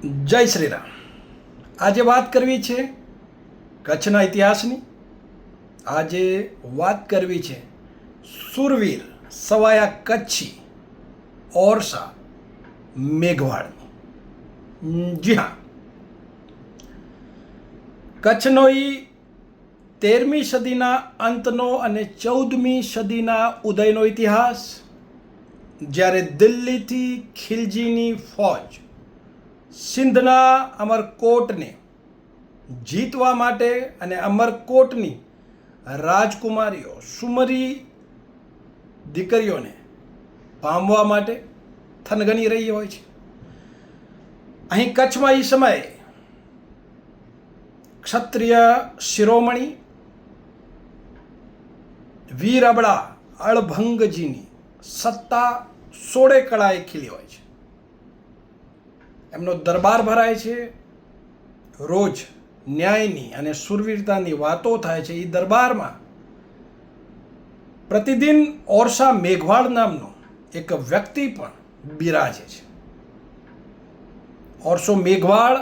જય શ્રી રામ. આજે વાત કરવી છે કચ્છના ઇતિહાસની. આજે વાત કરવી છે સુરવીર સવાયા કચ્છી ઓરસા મેઘવાળની. જી હા, કચ્છનો એ 13મી સદીના અંતનો અને 14મી સદીના ઉદયનો ઇતિહાસ, જ્યારે દિલ્હીથી ખિલજીની ફૌજ સિંધના અમરકોટને જીતવા માટે અને અમરકોટની રાજકુમારીઓ સુમરી દીકરીઓને પામવા માટે થનગની રહી હોય છે. અહીં કચ્છમાં એ સમયે ક્ષત્રિય શિરોમણી વીર અબળા અળભંગજીની સત્તા સોળે કળાએ ખીલી હોય છે. એમનો દરબાર ભરાય છે. રોજ ન્યાયની અને સુરવીરતાની વાતો થાય છે. એ દરબારમાં પ્રતિદિન ઓરસા મેઘવાળ નામનો એક વ્યક્તિ પણ બિરાજે છે. ઓરસો મેઘવાળ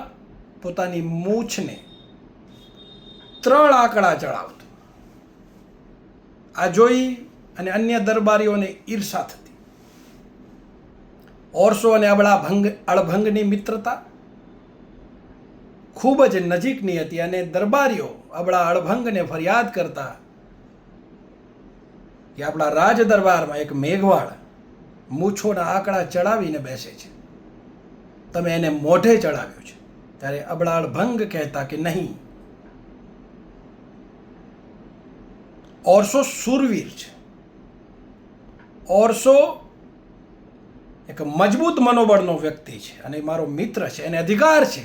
પોતાની મૂછને 3 આંકડા ચડાવતો. આ જોઈ અને અન્ય દરબારીઓને ઈર્ષા થતી. ઓરસો અને અળભંગની મિત્રતા ખૂબ જ નજીકની હતી અને દરબારીઓ અબળા અળભંગને ફરિયાદ કરતા કે આપણા રાજ દરબારમાં એક મેઘવાળ મૂછોના આંકડા ચડાવીને બેસે છે, તમે એને મોઢે ચડાવ્યો છે. ત્યારે અબળા અળભંગ કહેતા કે નહીં, ઓરસો સુરવીર છે. ઓરસો એક મજબૂત મનોબળનો વ્યક્તિ છે અને મારો મિત્ર છે. એને અધિકાર છે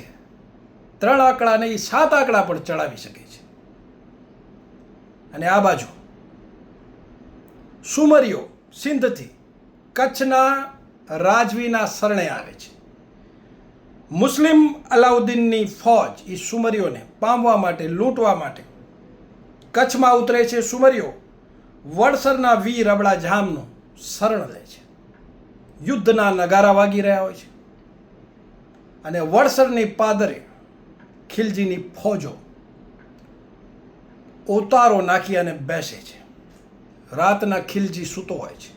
3 આંકડા નહીં 7 આંકડા પણ ચડાવી શકે છે. અને આ બાજુ સુમરીઓ સિંધથી કચ્છના રાજવીના શરણે આવે છે. મુસ્લિમ અલાઉદ્દીનની ફૌજ એ સુમરીઓને પામવા માટે, લૂંટવા માટે કચ્છમાં ઉતરે છે. સુમરીઓ વડસરના વીર અબળા જામનું શરણ લે છે. યુદ્ધના નગારા વાગી રહ્યા હોય છે અને વડસરની પાદરે ખિલજીની ફૌજો ઉતારો નાખી અને બેસે છે. રાતના ખિલજી સૂતો હોય છે.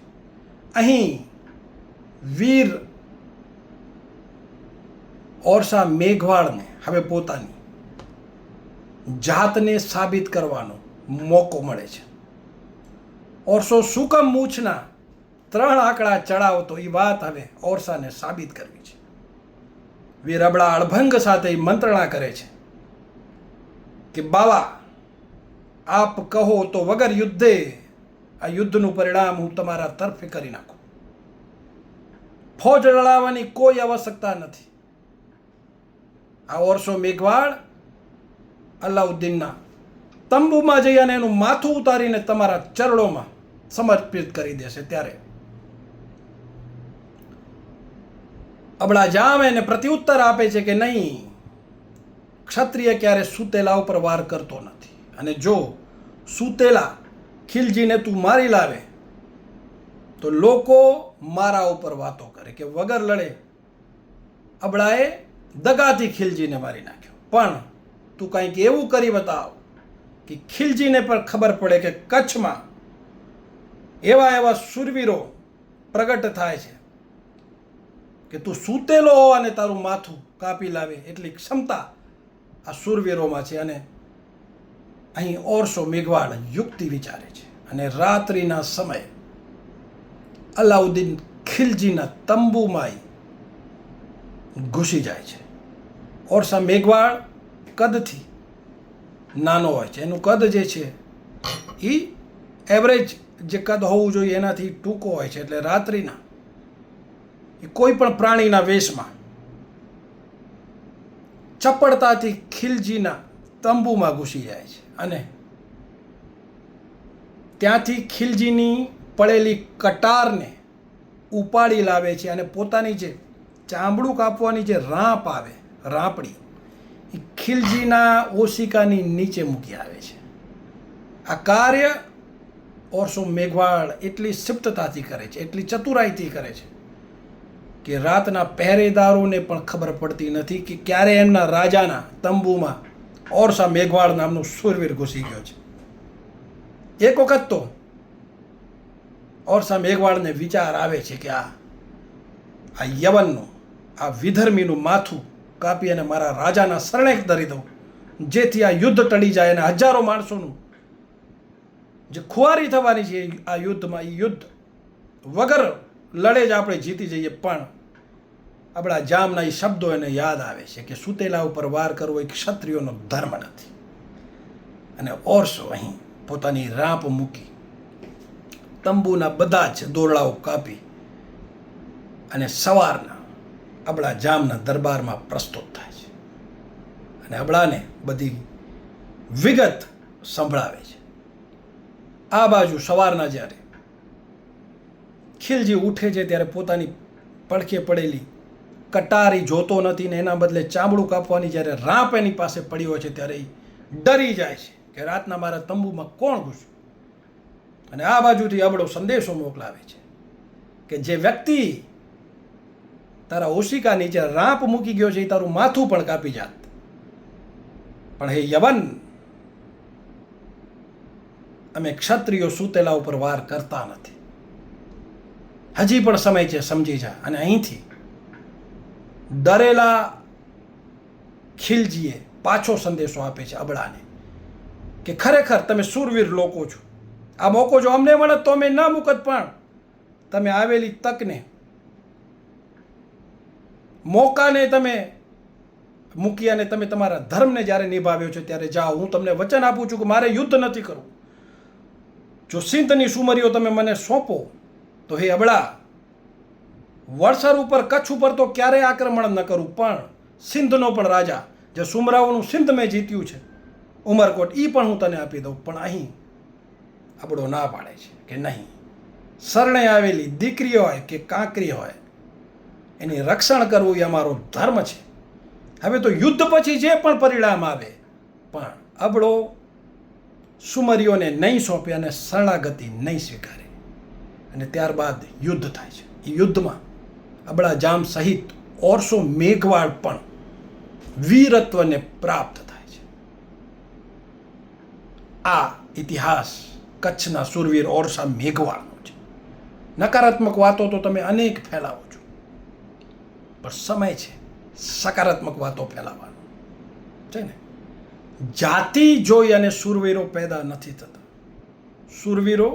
અહીં વીર ઓરસા મેઘવાળને હવે પોતાની જાતને સાબિત કરવાનો મોકો મળે છે. ઓરસો સુકમ મૂછના 3 આંકડા ચડાવતો એ વાત હવે ઓરસાને સાબિત કરવી છે. વીર અબળા અળભંગ સાથે મંત્રણા કરે છે કે બાવા, આપ કહો તો વગર યુદ્ધે આ યુદ્ધનું પરિણામ હું તમારા તરફે કરી નાખું. ફૌજ લડાવવાની કોઈ આવશ્યકતા નથી. આ ઓરસો મેઘવાળ અલાઉદ્દીનના તંબુમાં જઈ અને એનું માથું ઉતારીને તમારા ચરણોમાં સમર્પિત કરી દેશે. ત્યારે અબળા જામ એને પ્રત્યુત્તર આપે છે કે નહીં, ક્ષત્રિય ક્યારે સૂતેલા ઉપર વાર કરતો નથી અને જો સૂતેલા ખિલજીને તું મારી લાવે તો લોકો મારા ઉપર વાતો કરે કે વગર લડે અબળાએ દગાથી ખિલજીને મારી નાખ્યો. પણ તું કંઈક એવું કરી બતાવ કે ખિલજીને પણ ખબર પડે કે કચ્છમાં એવા સુરવીરો પ્રગટ થાય છે કે તું સૂતેલો હો અને તારું માથું કાપી લાવે એટલી ક્ષમતા આ સુરવીરોમાં છે. અને અહીં ઓરસો મેઘવાળ યુક્તિ વિચારે છે અને રાત્રિના સમયે અલાઉદ્દીન ખિલજીના તંબુમાં ઘૂસી જાય છે. ઓરસા મેઘવાળ કદથી નાનો હોય છે. એનું કદ જે છે એ એવરેજ જે કદ હોવું જોઈએ એનાથી ટૂંકો હોય છે. એટલે રાત્રિના એ કોઈ પણ પ્રાણીના વેશમાં ચપળતાથી ખિલજીના તંબુમાં ઘૂસી જાય છે અને ત્યાંથી ખિલજીની પડેલી કટારને ઉપાડી લાવે છે અને પોતાની જે ચામડું કાપવાની જે રાંપ આવે, રાંપડી, એ ખિલજીના ઓશિકાની નીચે મૂકી આવે છે. આ કાર્ય ઓરસો મેઘવાળ એટલી ક્ષિપ્તતાથી કરે છે, એટલી ચતુરાઈથી કરે છે કે રાતના પહેરેદારોને પણ ખબર પડતી નથી કે ક્યારે એમના રાજાના તંબુમાં ઓરસા મેઘવાળ નામનો શૂરવીર ઘૂસી ગયો છે. એક વખત તો ઓરસા મેઘવાળને વિચાર આવે છે કે આ યવનનું, આ વિધર્મીનું માથું કાપી અને મારા રાજાના શરણે ધરી દઉં, જેથી આ યુદ્ધ ટળી જાય અને હજારો માણસોનું જે ખુવારી થવાની છે આ યુદ્ધમાં, એ યુદ્ધ વગર લડે જ આપણે જીતી જઈએ. પણ આપણા જામના એ શબ્દો એને યાદ આવે છે કે સુતેલા ઉપર વાર કરવો એ ક્ષત્રિયોનો ધર્મ નથી. અને ઓરસો અહીં પોતાની રાંપ મૂકી તંબુના બધા જ દોરડાઓ કાપી અને સવારના આપણા જામના દરબારમાં પ્રસ્તુત થાય છે અને આપણાને બધી વિગત સંભળાવે છે. આ બાજુ સવારના જ્યારે ખીલજી ઉઠે છે ત્યારે પોતાની પડખે પડેલી કટારી જોતો નથી ને એના બદલે ચામડું કાપવાની જ્યારે રાંપ એની પાસે પડી હોય છે ત્યારે એ ડરી જાય છે કે રાતના મારા તંબુમાં કોણ ઘૂસ્યું. અને આ બાજુથી અબળો સંદેશો મોકલાવે છે કે જે વ્યક્તિ તારા ઓશિકા નીચે રાંપ મૂકી ગયો છે એ તારું માથું પણ કાપી જાત. પણ હે યવન, અમે ક્ષત્રિયો સુતેલા ઉપર વાર કરતા નથી. હજી પણ સમય છે, સમજી જા. અને અહીંથી ડરેલા ખીલજીએ પાછો સંદેશો આપે છે અબળાને કે ખરેખર તમે શૂરવીર લોકો છો. આ મોકો જો અમને મળે તો અમે ના મૂકત, પણ તમે આવેલી તકને, મોકાને તમે મૂકી અને તમે તમારા ધર્મને જ્યારે નિભાવ્યો છે ત્યારે જાઓ. હું તમને વચન આપું છું કે મારે યુદ્ધ નથી કરવું. જો સિંધની સુમરીઓ તમે મને સોંપો તો હે અબળા, વડસર ઉપર, કચ્છ ઉપર તો ક્યારેય આક્રમણ ન કરું, પણ સિંધનો પણ રાજા, જે સુમરાઓનું સિંધ મેં જીત્યું છે, ઉમરકોટ, એ પણ હું તને આપી દઉં. પણ અહીં આપણો ના પાડે છે કે નહીં, શરણે આવેલી દીકરી હોય કે કાંકરી હોય એની રક્ષણ કરવું એ અમારો ધર્મ છે. હવે તો યુદ્ધ પછી જે પણ પરિણામ આવે, પણ અબળો સુમરીઓને નહીં સોંપે અને શરણાગતિ નહીં સ્વીકારે. અને ત્યારબાદ યુદ્ધ થાય છે. એ યુદ્ધમાં અબળા જામ સહિત ઓરસો મેઘવાળ પણ વીરત્વને પ્રાપ્ત થાય છે. આ ઇતિહાસ કચ્છના સુરવીર ઓરસા મેઘવાળનો છે. નકારાત્મક વાતો તો તમે અનેક ફેલાવો છો, પણ સમય છે સકારાત્મક વાતો ફેલાવવાનો છે ને. જાતિ જોઈ અને સુરવીરો પેદા નથી થતા. સુરવીરો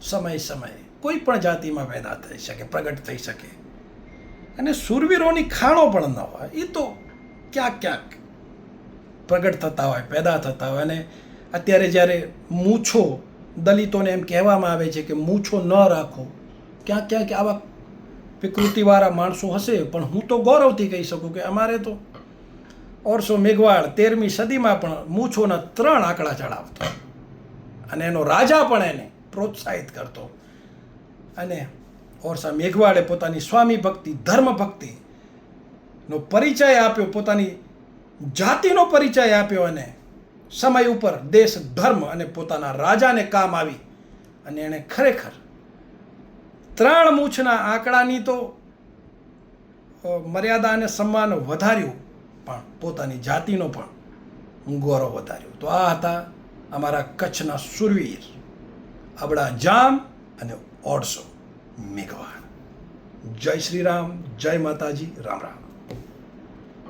સમય સમયે કોઈ પણ જાતિમાં પેદા થઈ શકે, પ્રગટ થઈ શકે. અને સુરવીરોની ખાણો પણ ન હોય, એ તો ક્યાંક ક્યાંક પ્રગટ થતા હોય, પેદા થતા હોય. અને અત્યારે જ્યારે મૂછો, દલિતોને એમ કહેવામાં આવે છે કે મૂછો ન રાખો, ક્યાંક ક્યાંક આવા વિકૃતિવાળા માણસો હશે. પણ હું તો ગૌરવથી કહી શકું કે અમારે તો ઓરસો મેઘવાળ 13મી સદીમાં પણ મૂછોના 3 આંકડા ચડાવતો અને એનો રાજા પણ એને પ્રોત્સાહિત કરતો. અને ઓરસા મેઘવાળે પોતાની સ્વામી ભક્તિ, ધર્મ ભક્તિનો પરિચય આપ્યો, પોતાની જાતિનો પરિચય આપ્યો અને સમય ઉપર દેશ, ધર્મ અને પોતાના રાજાને કામ આવી. અને એણે ખરેખર 3 મૂછના આંકડાની તો મર્યાદા અને સન્માન વધાર્યું, પણ પોતાની જાતિનો પણ ગૌરવ વધાર્યું. તો આ હતા અમારા કચ્છના સુરવીર અબળા જામ અને ઓરસો મેઘવાળ. જય શ્રી રામ, જય માતાજી, રામ રામ.